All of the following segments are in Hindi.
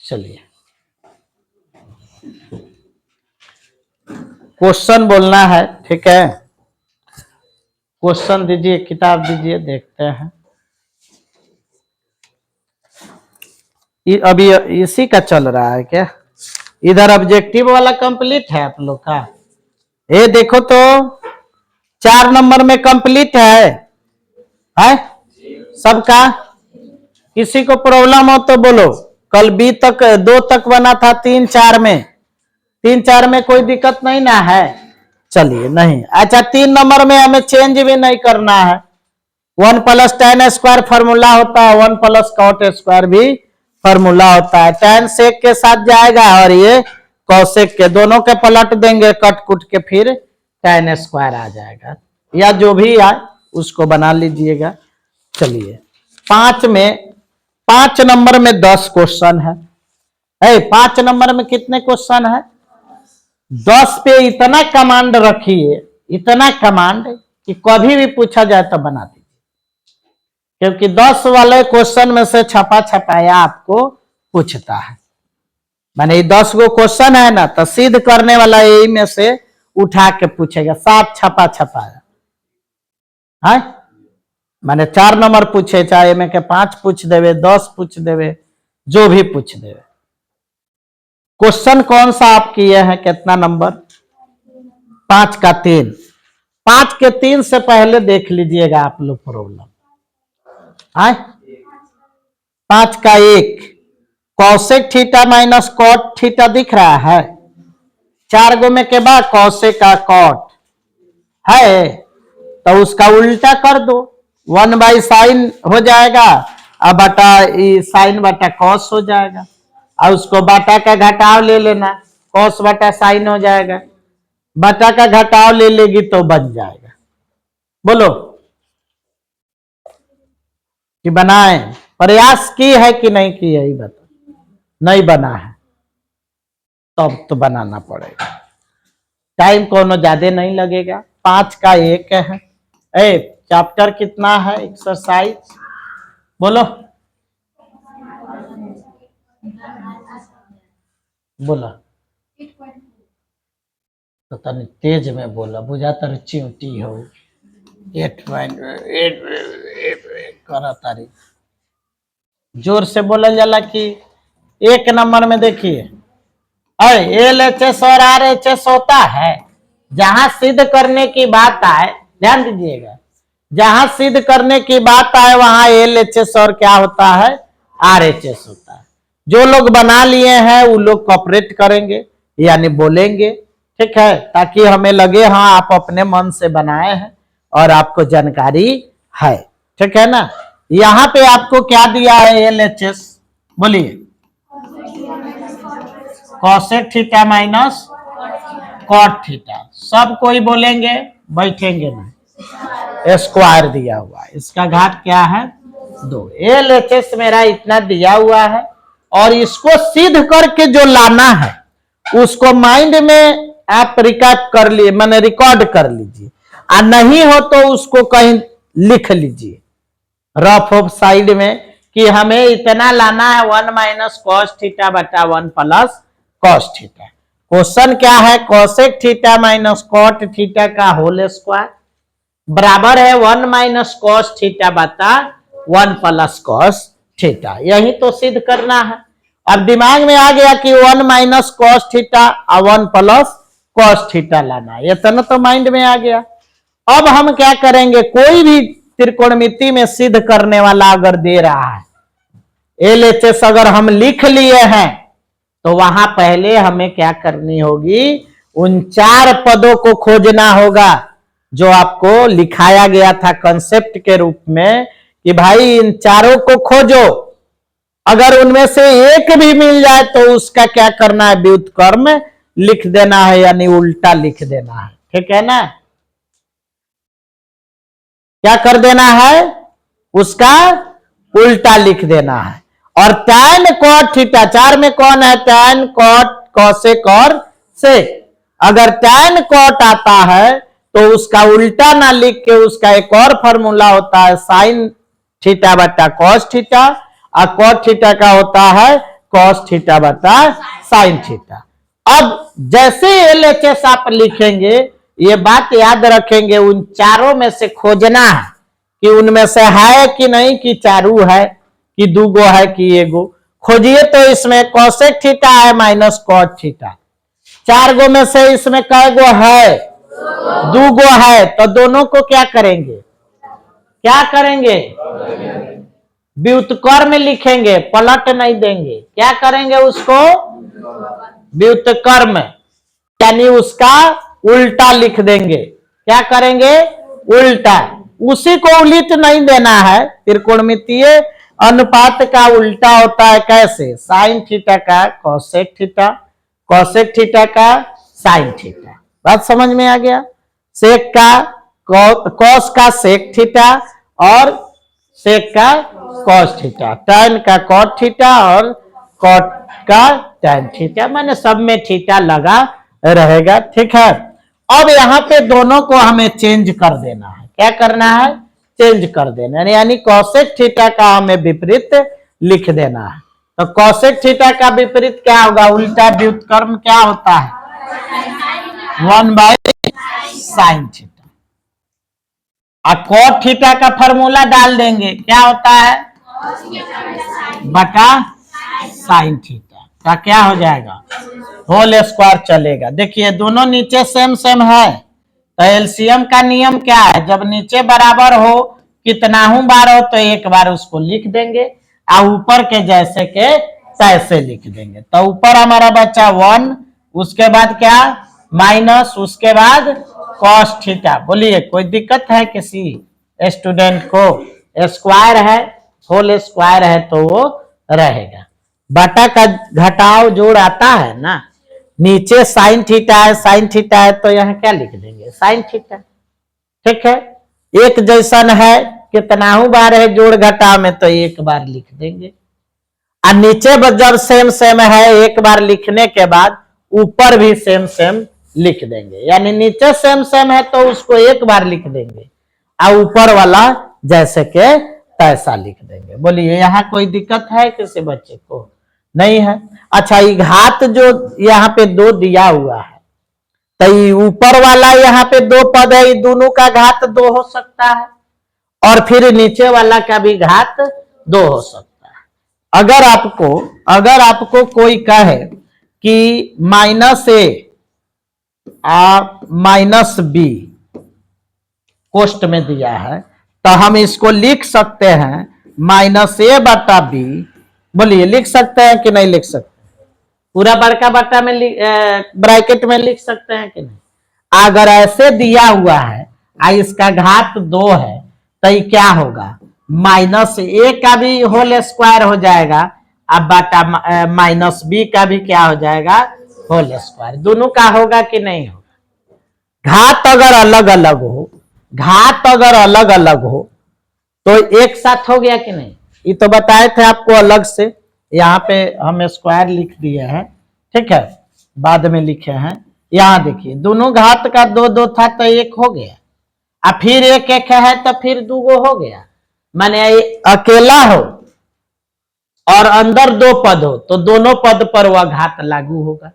चलिए क्वेश्चन बोलना है, ठीक है। क्वेश्चन दीजिए, किताब दीजिए, देखते हैं। अभी इसी का चल रहा है क्या? इधर ऑब्जेक्टिव वाला कंप्लीट है आप लोग का? ये देखो तो 4 नंबर में कंप्लीट है सबका। किसी को प्रॉब्लम हो तो बोलो। कल बी तक 2 तक बना था, 3 4 में, 3 4 में कोई दिक्कत नहीं ना है? चलिए नहीं। अच्छा 3 नंबर में हमें चेंज भी नहीं करना है। 1 + tan स्क्वायर फॉर्मूला होता है, 1 + cot स्क्वायर भी फॉर्मूला होता है। tan sec के साथ जाएगा और ये cosec के, दोनों के पलट देंगे कट कुट के, फिर tan स्क्वायर आ जाएगा, या जो भी आए उसको बना लीजिएगा। चलिए 5 नंबर में 10 क्वेश्चन है। 5 नंबर में कितने क्वेश्चन है? 10 पे इतना कमांड रखिए, इतना कमांड कि कभी भी पूछा जाए तो बना दीजिए, क्योंकि 10 वाले क्वेश्चन में से छपा छपाया आपको पूछता है। माने 10 गो क्वेश्चन है ना, तो सिद्ध करने वाला यही में से उठा के पूछेगा। 7 छपा छपाया है, माने 4 नंबर पूछे, चाहे में के 5 पूछ देवे, 10 पूछ देवे, जो भी पूछ देवे। क्वेश्चन कौन सा आप किए हैं? कितना नंबर? 5 का 3। 5 के 3 से पहले देख लीजिएगा आप लोग प्रॉब्लम। 5 का 1 cosec theta minus cot theta दिख रहा है। 4 गो में के बाद cosec का cot है, तो उसका उल्टा कर दो, 1/sin हो जाएगा, अब बटा sin बटा cos हो जाएगा, और उसको बटा का घटाव ले लेना, cos बटा sin हो जाएगा। बटा का घटाव ले लेगी तो बन जाएगा। बोलो कि बनाए? प्रयास की है कि नहीं की है? बता। नहीं बना है तब तो बनाना पड़ेगा। टाइम कोनो ज्यादा नहीं लगेगा। 5 का 1 है। चैप्टर कितना है? एक्सरसाइज बोलो, बोला तो तनी तेज में बोला, बुझाता चिंटी हो। 8.8 करा तारी, जोर से बोला जाला कि 1 नंबर में देखिए LHS और RHS होता है। जहां सिद्ध करने की बात आए, ध्यान दीजिएगा, जहां सिद्ध करने की बात आए वहां LHS और क्या होता है? RHS होता है। जो लोग बना लिए हैं वो लोग कॉपरेट करेंगे, यानी बोलेंगे, ठीक है, ताकि हमें लगे हाँ आप अपने मन से बनाए हैं और आपको जानकारी है, ठीक है ना। यहाँ पे आपको क्या दिया है? LHS बोलिए, cosec theta minus cot theta. सब कोई बोलेंगे, बैठेंगे नहीं। स्क्वायर दिया हुआ है, इसका घात क्या है? 2। LHS मेरा इतना दिया हुआ है, और इसको सिद्ध करके जो लाना है उसको माइंड में आप रिकैप कर लिए, मैंने रिकॉर्ड कर लीजिए, और नहीं हो तो उसको कहीं लिख लीजिए रफ ऑफ साइड में कि हमें इतना लाना है 1 - cos थीटा बटा 1 + cos थीटा। क्वेश्चन क्या है? cosec theta minus cot theta का होल स्क्वायर बराबर है 1 - cos थीटा बता 1 + cos थीटा। यही तो सिद्ध करना है। अब दिमाग में आ गया कि 1 - cos थीटा और 1 + cos थीटा लाना है, इतना तो माइंड में आ गया। अब हम क्या करेंगे? कोई भी त्रिकोणमिति में सिद्ध करने वाला अगर दे रहा है, LHS अगर हम लिख लिए हैं, तो वहां पहले हमें क्या करनी होगी? उन 4 पदों को खोजना होगा जो आपको लिखाया गया था कंसेप्ट के रूप में कि भाई इन चारों को खोजो। अगर उनमें से एक भी मिल जाए तो उसका क्या करना है? व्युत्क्रम लिख देना है, यानी उल्टा लिख देना है, ठीक है ना। क्या कर देना है? उसका उल्टा लिख देना है। और tan cot थीटा 4 में कौन है? tan cot cosec और sec। अगर tan cot आता है तो उसका उल्टा ना लिख के उसका एक और फॉर्मूला होता है sin थीटा बटा cos थीटा, और cot थीटा का होता है कॉस थीटा बटा साइन थीटा। अब जैसे LHS आप लिखेंगे, ये बात याद रखेंगे, उन चारों में से खोजना है कि उनमें से है कि नहीं, कि चारू है, कि दूगो है, कि एगो। खोजिए तो इसमें कॉसेक थीटा है माइनस कॉट थीटा। चार गो में से इसमें कै गो है? दूगो है। तो दोनों को क्या करेंगे? क्या करेंगे? व्युत्क्रम लिखेंगे, पलट नहीं देंगे। क्या करेंगे उसको? व्युत्क्रम, यानी उसका उल्टा लिख देंगे। क्या करेंगे? उल्टा। उसी को उलिट नहीं देना है। त्रिकोणमितीय अनुपात का उल्टा होता है कैसे? साइन थीटा का कॉसेक थीटा, कॉसेक थीटा का साइन थीटा। बात समझ में आ गया? सेक का कॉस का सेक थीटा और सेक का कॉस थीटा, टैन का कॉट थीटा और कॉट का टैन थीटा, मैंने सब में थीटा लगा रहेगा। ठीक है। अब यहाँ पे दोनों को हमें चेंज कर देना है। क्या करना है? चेंज कर देना है, यानी कॉसेक थीटा का हमें विपरीत लिख देना है। तो कॉसेक थीटा का विपरीत क्या होगा? उल्टा व्युत्क्रम क्या होता है? 1/sin theta. और कॉट थीटा का फॉर्मूला डाल देंगे, क्या होता है? बटा साइन थीटा का क्या हो जाएगा? होल स्क्वायर चलेगा। देखिए दोनों नीचे सेम सेम है, तो एलसीएम का नियम क्या है? जब नीचे बराबर हो, कितना बार हो, तो एक बार उसको लिख देंगे और ऊपर के जैसे के तैसे लिख देंगे। तो ऊपर हमारा बचा 1, उसके बाद क्या? माइनस, उसके बाद कॉस थीटा। बोलिए कोई दिक्कत है किसी स्टूडेंट को? स्क्वायर है, होल स्क्वायर है तो वो रहेगा। बटा का घटाव जोड़ आता है ना, नीचे साइन थीटा है, साइन थीटा है, तो यहाँ क्या लिख देंगे? Sine theta. ठीक है। एक जैसन है, कितना बार है जोड़ घटाव में, तो एक बार लिख देंगे। और नीचे जब सेम सेम है, एक बार लिखने के बाद ऊपर भी सेम सेम लिख देंगे। यानी नीचे सेम सेम है तो उसको एक बार लिख देंगे और ऊपर वाला जैसे के तैसा लिख देंगे। बोलिए यहाँ कोई दिक्कत है किसी बच्चे को? नहीं है। अच्छा, ये घात जो यहाँ पे 2 दिया हुआ है, तो ऊपर वाला यहाँ पे 2 पद है, दोनों का घात 2 हो सकता है, और फिर नीचे वाला का भी घात 2 हो सकता है। अगर आपको कोई कहे कि -a -b कोष्ट में दिया है, तो हम इसको लिख सकते हैं -a बटा b। बोलिए लिख सकते हैं कि नहीं लिख सकते? पूरा बड़का बटा में ब्रैकेट में लिख सकते हैं कि नहीं? अगर ऐसे दिया हुआ है और इसका घात 2 है, तो ये क्या होगा? -a का भी होल स्क्वायर हो जाएगा, अब बटा -b का भी क्या हो जाएगा? Whole square. दोनों का होगा कि नहीं होगा? घात अगर अलग अलग हो तो एक साथ हो गया कि नहीं? ये तो बताए थे आपको अलग से, यहाँ पे हम स्क्वायर लिख दिए हैं। ठीक है, बाद में लिखे हैं। यहाँ देखिए दोनों घात का 2 था तो 1 हो गया, और फिर 1 है तो फिर 2 हो गया। माने अकेला हो और अंदर 2 पद हो तो दोनों पद पर वह घात लागू होगा।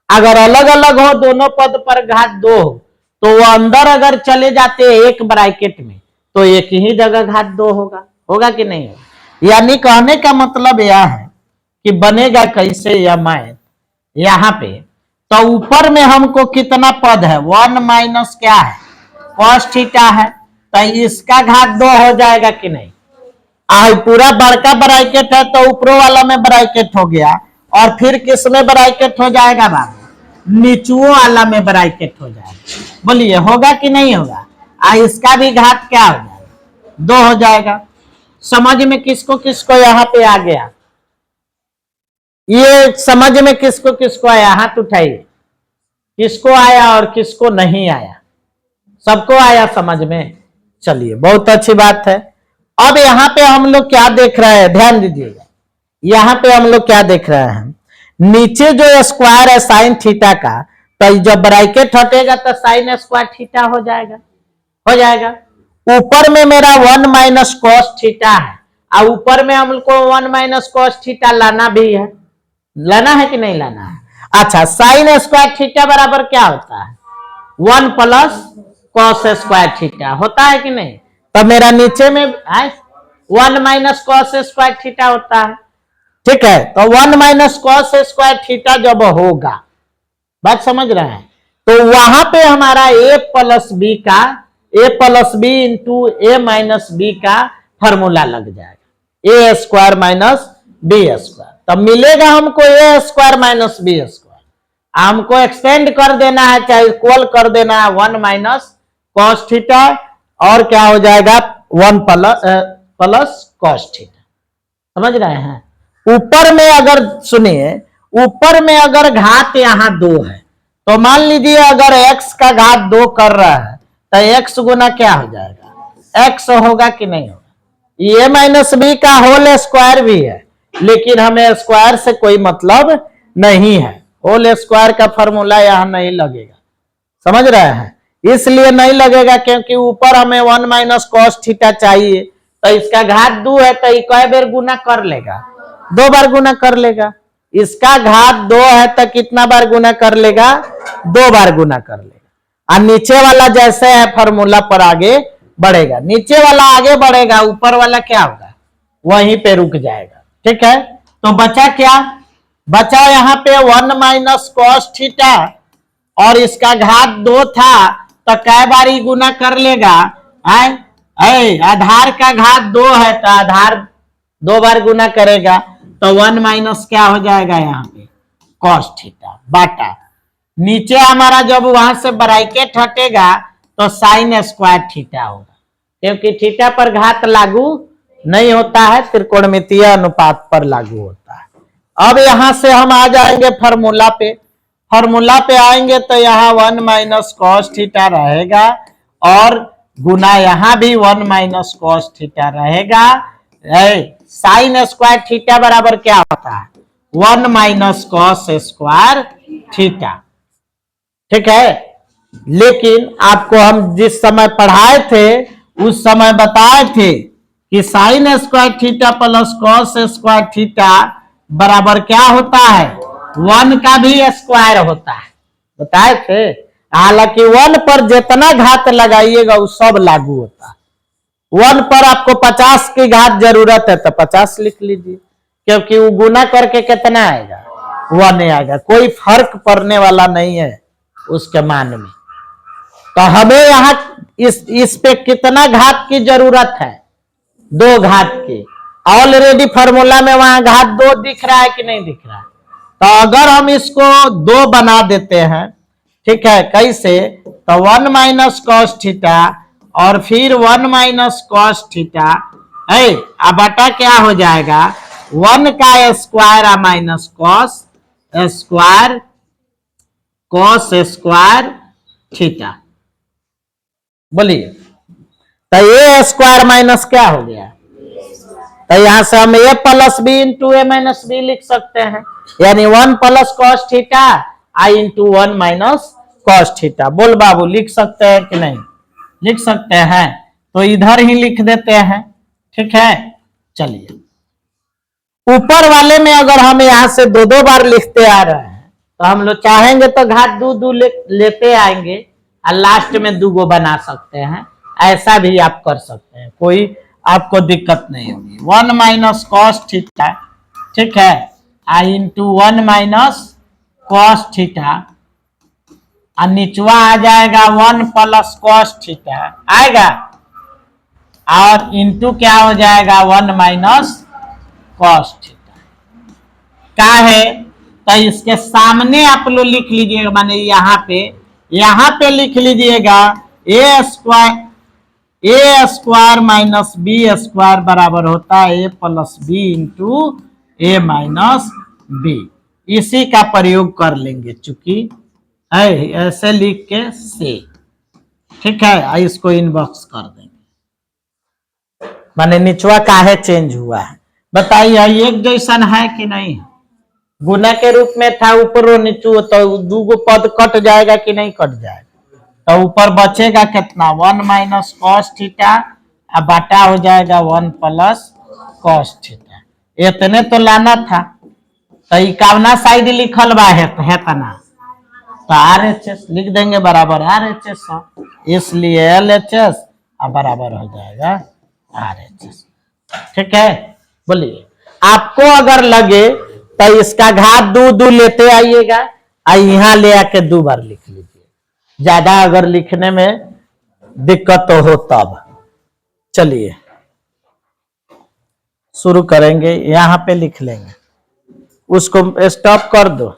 अगर अलग अलग हो, दोनों पद पर घात 2 हो, तो वो अंदर अगर चले जाते हैं एक ब्रैकेट में, तो एक ही जगह घात 2 होगा कि नहीं होगा? यानी कहने का मतलब यह है कि बनेगा कैसे यह मैथ यहाँ पे। तो ऊपर में हमको कितना पद है? 1 माइनस क्या है? कॉस थीटा है, तो इसका घात 2 हो जाएगा कि नहीं? पूरा बड़का ब्रैकेट है तो ऊपर वाला में ब्रैकेट हो गया, और फिर किस में ब्रैकेट हो जाएगा बाबू? नीचुओं वाला में ब्रैकेट हो जाएगा। बोलिए होगा कि नहीं होगा? इसका भी घात क्या हो जाएगा? 2 हो जाएगा। समझ में किसको किसको यहाँ पे आ गया? ये समझ में किसको किसको आया? हाथ उठाइए। किसको आया और किसको नहीं आया? सबको आया समझ में? चलिए बहुत अच्छी बात है। अब यहाँ पे हम लोग क्या देख रहे हैं? ध्यान दीजिएगा। यहाँ पे हम लोग क्या देख रहे हैं? नीचे जो स्क्वायर है साइन थीटा का, तो जब ब्रैकेट हटेगा तो साइन स्क्वायर थीटा हो जाएगा। ऊपर में मेरा 1 माइनस कॉस थीटा है, और ऊपर में हमको 1 माइनस कॉस थीटा लाना भी है। लाना है कि नहीं लाना है? अच्छा, साइन स्क्वायर थीटा बराबर क्या होता है? 1 प्लस कॉस स्क्वायर थीटा होता है कि नहीं? तो मेरा नीचे में 1 माइनस कॉस स्क्वायर थीटा होता है। ठीक है, तो 1 माइनस कॉस स्क्वायर थीटा जब होगा, बात समझ रहे हैं, तो वहां पे हमारा a प्लस बी का a plus b into a minus b का फॉर्मूला लग जाएगा, a square minus b square. तब मिलेगा हमको a square minus b square. हमको एक्सटेंड कर देना है, चाहे इक्वल कर देना है 1 माइनस कॉस थीटा, और क्या हो जाएगा 1 प्लस कॉस थीटा। समझ रहे हैं? ऊपर में अगर सुनिए, ऊपर में अगर घात यहां 2 है, तो मान लीजिए अगर x का घात 2 कर रहा है, तो x गुना क्या हो जाएगा? x होगा कि नहीं होगा? ये माइनस बी का होल स्क्वायर भी है, लेकिन हमें स्क्वायर से कोई मतलब नहीं है, होल स्क्वायर का फॉर्मूला यहां नहीं लगेगा। समझ रहे हैं? इसलिए नहीं लगेगा क्योंकि ऊपर हमें 1 माइनस कॉस थीटा चाहिए, तो इसका घात 2 है, तो कई बार गुना कर लेगा? 2 बार गुना कर लेगा। इसका घात 2 है तो कितना बार गुना कर लेगा? 2 बार गुना कर लेगा। और नीचे वाला जैसे है फॉर्मूला पर आगे बढ़ेगा, नीचे वाला आगे बढ़ेगा, ऊपर वाला क्या होगा? वहीं पे रुक जाएगा। ठीक है, तो बचा क्या? बचा यहाँ पे 1 माइनस कॉस थीटा, और इसका घात 2 था, तो कै बार ही गुना कर लेगा? आधार का घात 2 है, तो आधार 2 बार गुना करेगा, तो 1 माइनस क्या हो जाएगा यहाँ पे? कॉस थीटा बाटा नीचे हमारा जब वहां से ब्रैकेट हटेगा तो साइन स्क्वायर थीटा होगा, क्योंकि थीटा पर घात लागू नहीं होता है, त्रिकोणमितीय अनुपात पर लागू होता है। अब यहां से हम आ जाएंगे फॉर्मूला पे। फॉर्मूला पे आएंगे तो यहाँ 1 माइनस कॉस थीटा रहेगा, और गुना यहाँ भी 1 माइनस कॉस थीटा रहेगा। साइन स्क्वायर थीटा बराबर क्या होता है? 1 माइनस कॉस स्क्वायर थीटा। ठीक है, लेकिन आपको हम जिस समय पढ़ाए थे उस समय बताए थे कि sine square theta plus cos square theta बराबर क्या होता है? 1 का भी स्क्वायर होता है, बताए थे। हालांकि 1 पर जितना घात लगाइएगा वो सब लागू होता है। 1 पर आपको 50 की घात जरूरत है तो 50 लिख लीजिए, क्योंकि वो गुना करके कितना आएगा? 1 आएगा, कोई फर्क पड़ने वाला नहीं है उसके मान में। तो हमें यहाँ इस पे कितना घात की जरूरत है? 2 घात की। ऑलरेडी फॉर्मूला में वहां घात 2 दिख रहा है कि नहीं दिख रहा है? तो अगर हम इसको 2 बना देते हैं, ठीक है, कैसे? तो 1 माइनस कॉस थीटा और फिर 1 माइनस कॉस थीटा है, अब बटा क्या हो जाएगा? 1 का square minus cos square, cos square theta. बोलिए, तो ए स्क्वायर माइनस क्या हो गया? तो यहां से हम ए plus b into a minus B लिख सकते हैं, यानी 1 प्लस कॉस थीटा आई इंटू 1 माइनस कॉस थीटा। बोल बाबू, लिख सकते हैं कि नहीं? लिख सकते हैं, तो इधर ही लिख देते हैं। ठीक है, चलिए ऊपर वाले में अगर हम यहां से 2 बार लिखते आ रहे हैं, तो हम लोग चाहेंगे तो घात 2 लेते आएंगे और लास्ट में 2 बना सकते हैं, ऐसा भी आप कर सकते हैं, कोई आपको दिक्कत नहीं होगी। 1 माइनस कॉस थीटा, ठीक है, आई इंटू 1 माइनस कॉस थीटा, और निचवा आ जाएगा 1 प्लस कॉस थीटा आएगा, और इंटू क्या हो जाएगा? 1 माइनस कॉस थीटा का है। तो इसके सामने आप लोग लिख लीजिएगा, माने यहाँ पे लिख लीजिएगा ए स्क्वायर माइनस बी स्क्वायर बराबर होता है ए plus b into a minus B. इसी का प्रयोग कर लेंगे, चूंकि ऐसे लिख के से, ठीक है, इसको इनबॉक्स कर देंगे। माने निचवा काहे चेंज हुआ है बताइए? एक जैसन है कि नहीं? गुना के रूप में था ऊपर और नीचे, तो 2 पद कट जाएगा कि नहीं कट जाएगा? तो ऊपर बचेगा कितना? 1 माइनस कॉस थीटा, अब बाटा हो जाएगा 1 प्लस कॉस थीटा। इतने तो लाना था, तो ई कावना साइड लिखल बा है तना, तो RHS लिख देंगे बराबर RHS, इसलिए LHS बराबर हो जाएगा RHS। ठीक है, बोलिए। आपको अगर लगे तो इसका घात 2 लेते आइएगा, यहाँ ले आके 2 बार लिख लीजिए, ज्यादा अगर लिखने में दिक्कत तो हो तब। चलिए शुरू करेंगे, यहाँ पे लिख लेंगे, उसको स्टॉप कर दो।